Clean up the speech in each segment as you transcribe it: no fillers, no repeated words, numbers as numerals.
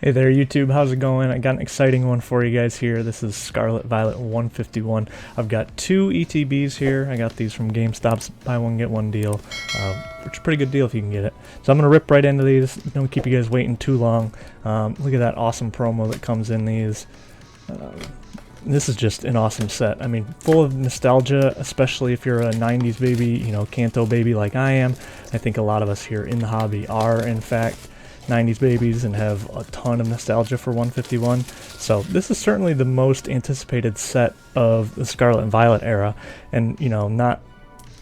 Hey there YouTube, how's it going? I got an exciting one for you guys here. This is Scarlet Violet 151. I've got two ETBs here. I got these from GameStop's buy one get one deal, which is a pretty good deal if you can get it. So I'm going to rip right into these. Don't keep you guys waiting too long. Look at that awesome promo that comes in these. This is just an awesome set. I mean, full of nostalgia, especially if you're a 90s baby, you know, Kanto baby like I am. I think a lot of us here in the hobby are, in fact, 90s babies and have a ton of nostalgia for 151. So this is certainly the most anticipated set of the Scarlet and Violet era, and you know,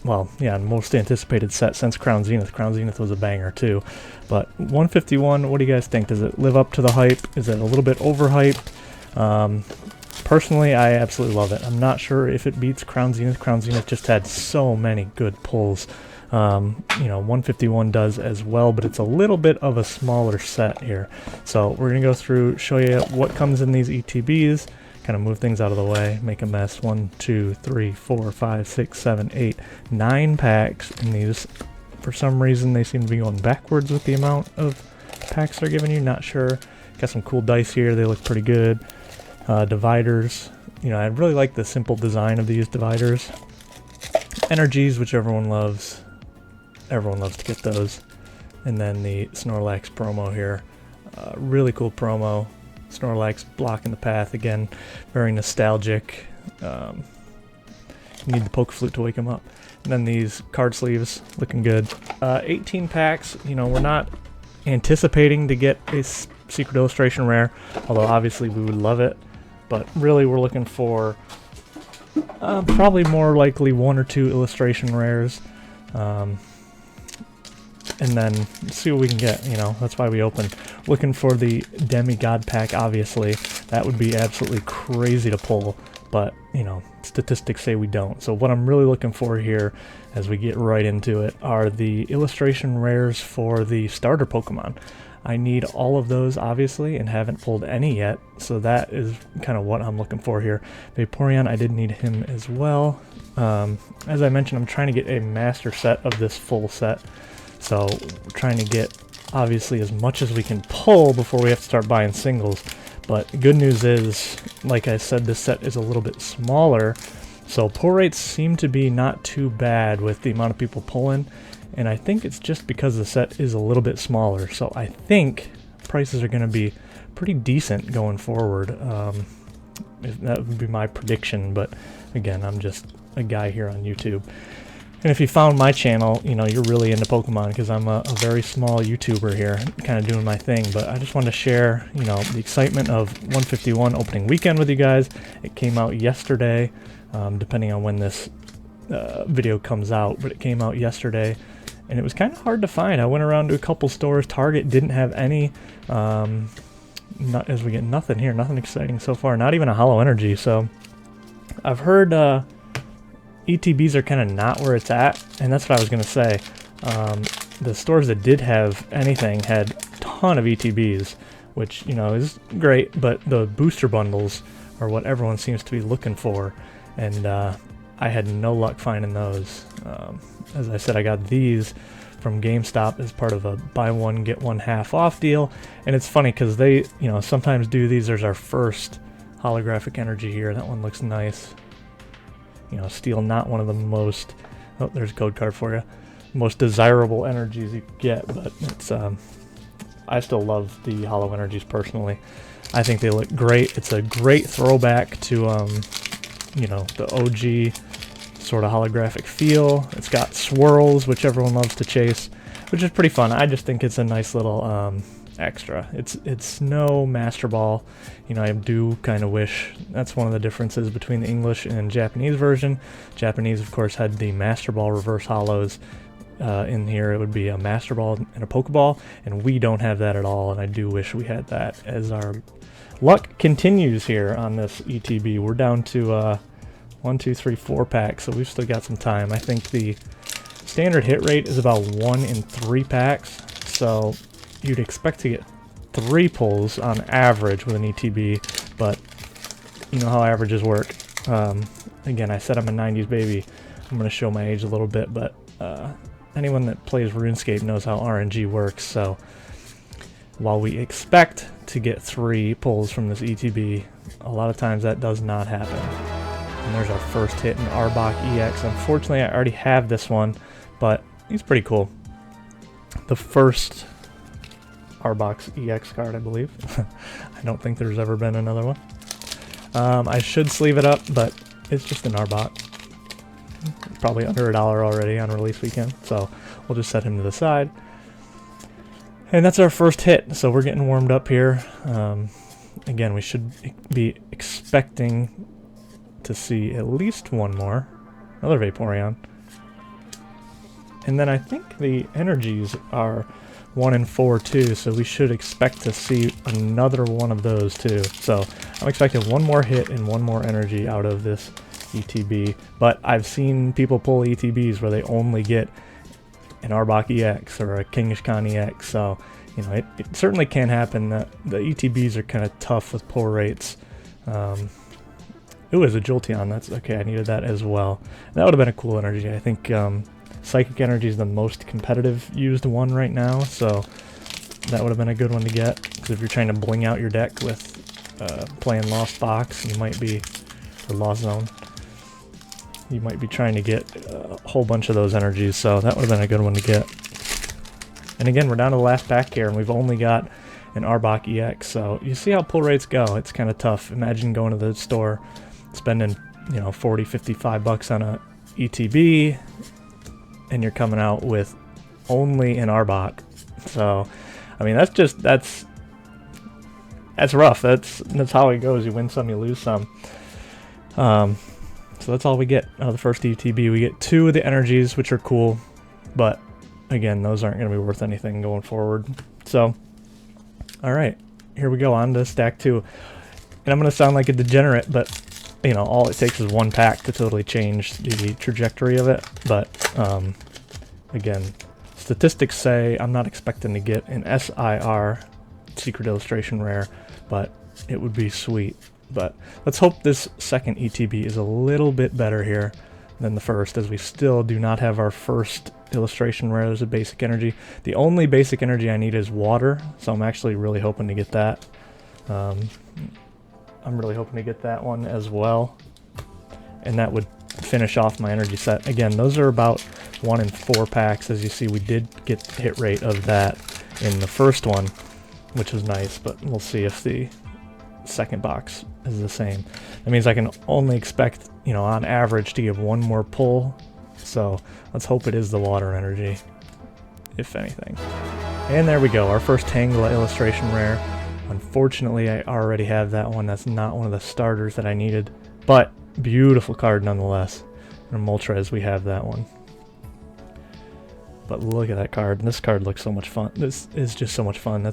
most anticipated set since Crown Zenith. Crown Zenith was a banger too, but 151, what do you guys think? Does it live up to the hype? Is it a little bit overhyped? Personally, I absolutely love it. I'm not sure if it beats Crown Zenith. Crown Zenith just had so many good pulls. You know, 151 does as well, but it's a little bit of a smaller set here. So we're going to go through, show you what comes in these ETBs, kind of move things out of the way, make a mess. 1, 2, 3, 4, 5, 6, 7, 8, 9 packs in these. For some reason, they seem to be going backwards with the amount of packs they're giving you. Not sure. Got some cool dice here. They look pretty good. Dividers. You know, I really like the simple design of these dividers. Energies, which everyone loves. Everyone loves to get those. And then the Snorlax promo here. Really cool promo. Snorlax blocking the path again. Very nostalgic. You need the Poke Flute to wake him up. And then these card sleeves looking good. 18 packs. You know, we're not anticipating to get a secret illustration rare, although obviously we would love it. But really we're looking for probably more likely 1 or 2 illustration rares. And then see what we can get, you know, that's why we open. Looking for the Demi-God pack, obviously. That would be absolutely crazy to pull, but, you know, statistics say we don't. So what I'm really looking for here, as we get right into it, are the illustration rares for the starter Pokemon. I need all of those, obviously, and haven't pulled any yet, so that is kind of what I'm looking for here. Vaporeon, I did need him as well. As I mentioned, I'm trying to get a master set of this full set. So we're trying to get, obviously, as much as we can pull before we have to start buying singles. But the good news is, like I said, this set is a little bit smaller, so pull rates seem to be not too bad with the amount of people pulling. And I think it's just because the set is a little bit smaller. So I think prices are going to be pretty decent going forward. That would be my prediction, but again, I'm just a guy here on YouTube. And if you found my channel, you know, you're really into Pokemon, because I'm a very small YouTuber here, kind of doing my thing. But I just wanted to share, you know, the excitement of 151 opening weekend with you guys. It came out yesterday, depending on when this video comes out, but it came out yesterday, and it was kind of hard to find. I went around to a couple stores. Target didn't have any. As we get nothing here, nothing exciting so far, not even a Hollow Energy. So I've heard ETBs are kind of not where it's at, and that's what I was going to say. The stores that did have anything had a ton of ETBs, which, you know, is great, but the booster bundles are what everyone seems to be looking for, and I had no luck finding those. As I said, I got these from GameStop as part of a buy one get one half off deal, and it's funny because they, you know, sometimes do these. There's our first holographic energy here. That one looks nice. You know, Steel, not one of the most, oh, there's a code card for you, most desirable energies you could get, but it's, I still love the Hollow Energies personally. I think they look great. It's a great throwback to, you know, the OG sort of holographic feel. It's got swirls, which everyone loves to chase, which is pretty fun. I just think it's a nice little, extra. It's no Master Ball. You know, I do kind of wish that's one of the differences between the English and Japanese version. Japanese, of course, had the Master Ball reverse hollows. In here, it would be a Master Ball and a Pokeball, and we don't have that at all, and I do wish we had that. As our luck continues here on this ETB, we're down to 1, 2, 3, 4 packs, so we've still got some time. I think the standard hit rate is about 1 in 3 packs, so you'd expect to get 3 pulls on average with an ETB, but you know how averages work. Again, I said I'm a 90s baby. I'm going to show my age a little bit, but anyone that plays RuneScape knows how RNG works, so while we expect to get 3 pulls from this ETB, a lot of times that does not happen. And there's our first hit in Arbok EX. Unfortunately, I already have this one, but he's pretty cool. The first Arbok EX card, I believe. I don't think there's ever been another one. I should sleeve it up, but it's just an Arbok. Probably under $1 already on release weekend, so we'll just set him to the side. And that's our first hit, so we're getting warmed up here. Again, we should be expecting to see at least one more. Another Vaporeon. And then I think the energies are 1 and 4 too, so we should expect to see another one of those too. So I'm expecting one more hit and one more energy out of this ETB, but I've seen people pull ETBs where they only get an Arbok EX or a Kangaskhan EX, so you know it certainly can happen. That the ETBs are kind of tough with pull rates. Ooh, as a Jolteon, that's okay. I needed that as well. That would have been a cool energy. I think Psychic Energy is the most competitive used one right now, so that would have been a good one to get. Because if you're trying to bling out your deck with playing Lost Box, you might be, or Lost Zone, you might be trying to get a whole bunch of those energies, so that would have been a good one to get. And again, we're down to the last pack here, and we've only got an Arbok EX, so you see how pull rates go. It's kind of tough. Imagine going to the store, spending, you know, 40, 55 bucks on a ETB, and you're coming out with only an Arbok. So, I mean, that's rough. That's how it goes. You win some, you lose some. So that's all we get out of the first ETB. We get 2 of the energies, which are cool, but again, those aren't going to be worth anything going forward. So, all right, here we go on to stack 2. And I'm going to sound like a degenerate, but you know, all it takes is one pack to totally change the trajectory of it. But again, statistics say I'm not expecting to get an SIR, Secret Illustration Rare, but it would be sweet. But let's hope this second ETB is a little bit better here than the first, as we still do not have our first Illustration Rare as a basic energy. The only basic energy I need is water, so I'm actually really hoping to get that. I'm really hoping to get that one as well, and that would finish off my energy set. Again, those are about 1 in 4 packs. As you see, we did get the hit rate of that in the first one, which was nice, but we'll see if the second box is the same. That means I can only expect, you know, on average to give 1 more pull, so let's hope it is the water energy, if anything. And there we go, our first Tangela Illustration Rare. Unfortunately, I already have that one. That's not one of the starters that I needed, but beautiful card nonetheless. In Moltres, we have that one. But look at that card. This card looks so much fun. This is just so much fun.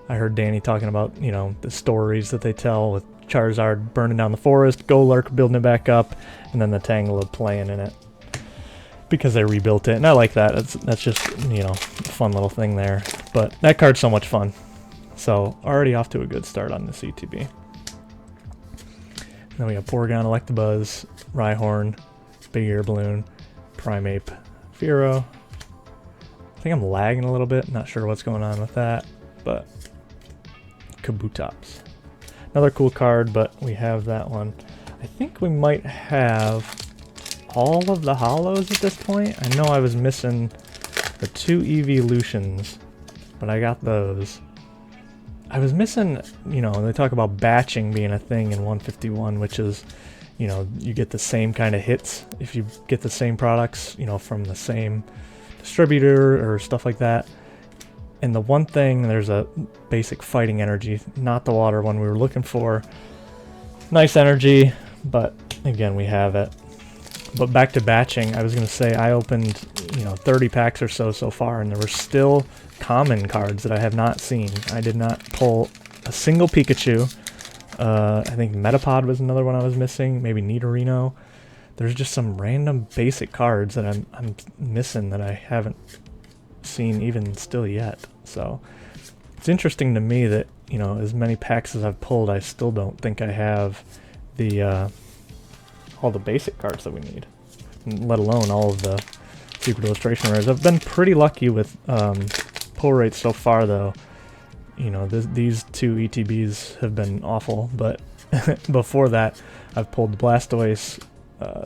I heard Danny talking about, you know, the stories that they tell with Charizard burning down the forest, Golurk building it back up, and then the Tangela playing in it because they rebuilt it. And I like that. That's just, you know, a fun little thing there. But that card's so much fun. So already off to a good start on this ETB. Then we have Porygon, Electabuzz, Rhyhorn, Big Ear Balloon, Primeape, Fearow. I think I'm lagging a little bit. Not sure what's going on with that, but Kabutops. Another cool card, but we have that one. I think we might have all of the holos at this point. I know I was missing the 2 evolutions, but I got those. I was missing, you know, they talk about batching being a thing in 151, which is, you know, you get the same kind of hits if you get the same products, you know, from the same distributor or stuff like that. And the one thing, there's a basic fighting energy, not the water one we were looking for. Nice energy, but again, we have it. But back to batching, I was going to say I opened, you know, 30 packs or so far, and there were still common cards that I have not seen. I did not pull a single Pikachu. I think Metapod was another one I was missing, maybe Nidorino. There's just some random basic cards that I'm missing that I haven't seen even still yet. So it's interesting to me that, you know, as many packs as I've pulled, I still don't think I have the all the basic cards that we need, let alone all of the Secret Illustration Rares. I've been pretty lucky with pull rates so far, though. you know, these two ETBs have been awful, but before that, I've pulled the Blastoise,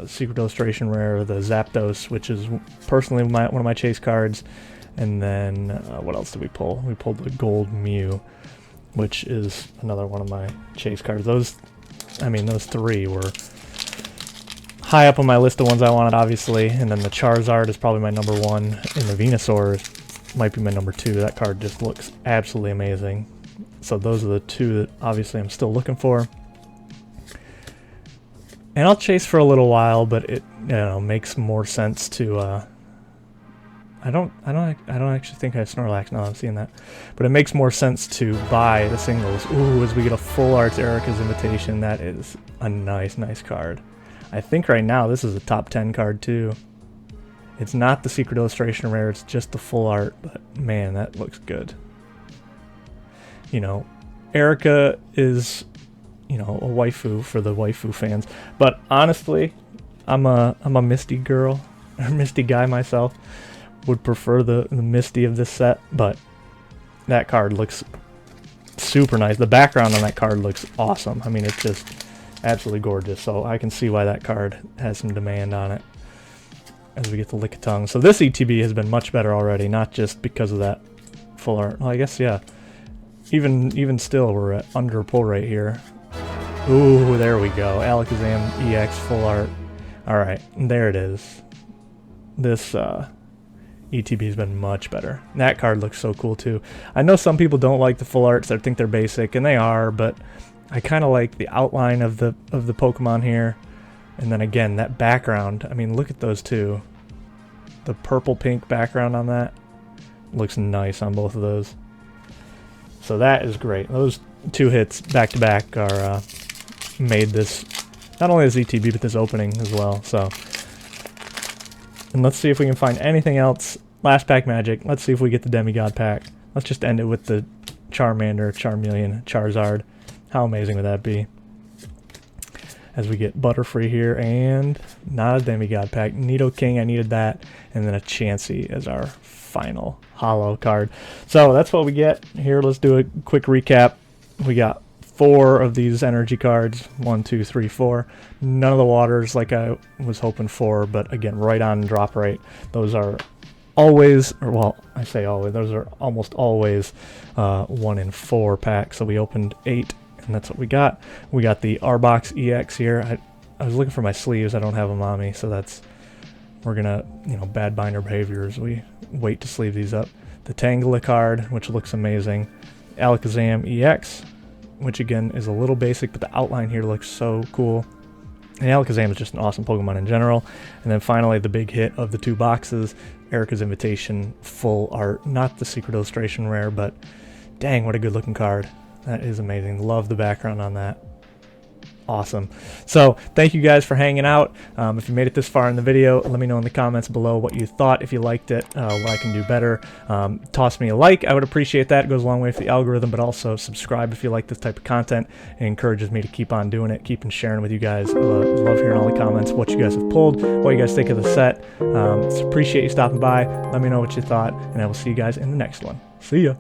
Secret Illustration Rare, the Zapdos, which is personally one of my chase cards, and then what else did we pull? We pulled the Gold Mew, which is another one of my chase cards. Those three were high up on my list of ones I wanted, obviously, and then the Charizard is probably my number one, and the Venusaur might be my number two. That card just looks absolutely amazing. So those are the two that obviously I'm still looking for. And I'll chase for a little while, but it, you know, makes more sense to I don't actually think I have Snorlax now I'm seeing that. But it makes more sense to buy the singles. Ooh, as we get a full arts Erika's Invitation, that is a nice card. I think right now this is a top 10 card too. It's not the Secret Illustration Rare, it's just the full art, but man, that looks good. You know, Erika is, you know, a waifu for the waifu fans, but honestly, I'm a Misty girl, or Misty guy myself. Would prefer the Misty of this set, but that card looks super nice. The background on that card looks awesome. I mean, it's just absolutely gorgeous, so I can see why that card has some demand on it as we get the Lickitung. So this ETB has been much better already, not just because of that full art. Well, I guess, yeah. Even still, we're at under pull right here. Ooh, there we go. Alakazam EX full art. Alright, there it is. This ETB has been much better. That card looks so cool too. I know some people don't like the full arts, they think they're basic, and they are, but I kind of like the outline of the Pokemon here. And then again, that background, I mean, look at those two. The purple-pink background on that looks nice on both of those. So that is great. Those two hits back-to-back are made this, not only this ETB, but this opening as well. So, and let's see if we can find anything else. Last pack magic. Let's see if we get the Demi-God pack. Let's just end it with the Charmander, Charmeleon, Charizard. How amazing would that be? As we get Butterfree here, and not a Demi-God pack. Nidoking, I needed that, and then a Chansey as our final holo card. So that's what we get here. Let's do a quick recap. We got 4 of these energy cards. 1, 2, 3, 4. None of the waters like I was hoping for, but again, right on drop rate. Those are always, or well, I say always, those are almost always 1 in 4 packs. So we opened 8. And that's what we got. We got the Arbok EX here. I was looking for my sleeves. I don't have them on me, so that's, we're gonna, you know, bad binder behavior as we wait to sleeve these up. The Tangela card, which looks amazing. Alakazam EX, which again is a little basic, but the outline here looks so cool. And Alakazam is just an awesome Pokemon in general. And then finally, the big hit of the 2 boxes, Erika's Invitation full art. Not the Secret Illustration Rare, but dang, what a good looking card. That is amazing. Love the background on that. Awesome. So thank you guys for hanging out. If you made it this far in the video, let me know in the comments below what you thought, if you liked it, what I can do better. Toss me a like. I would appreciate that. It goes a long way for the algorithm, but also subscribe if you like this type of content. It encourages me to keep on doing it, keep on sharing with you guys. Love hearing all the comments, what you guys have pulled, what you guys think of the set. Appreciate you stopping by. Let me know what you thought, and I will see you guys in the next one. See ya.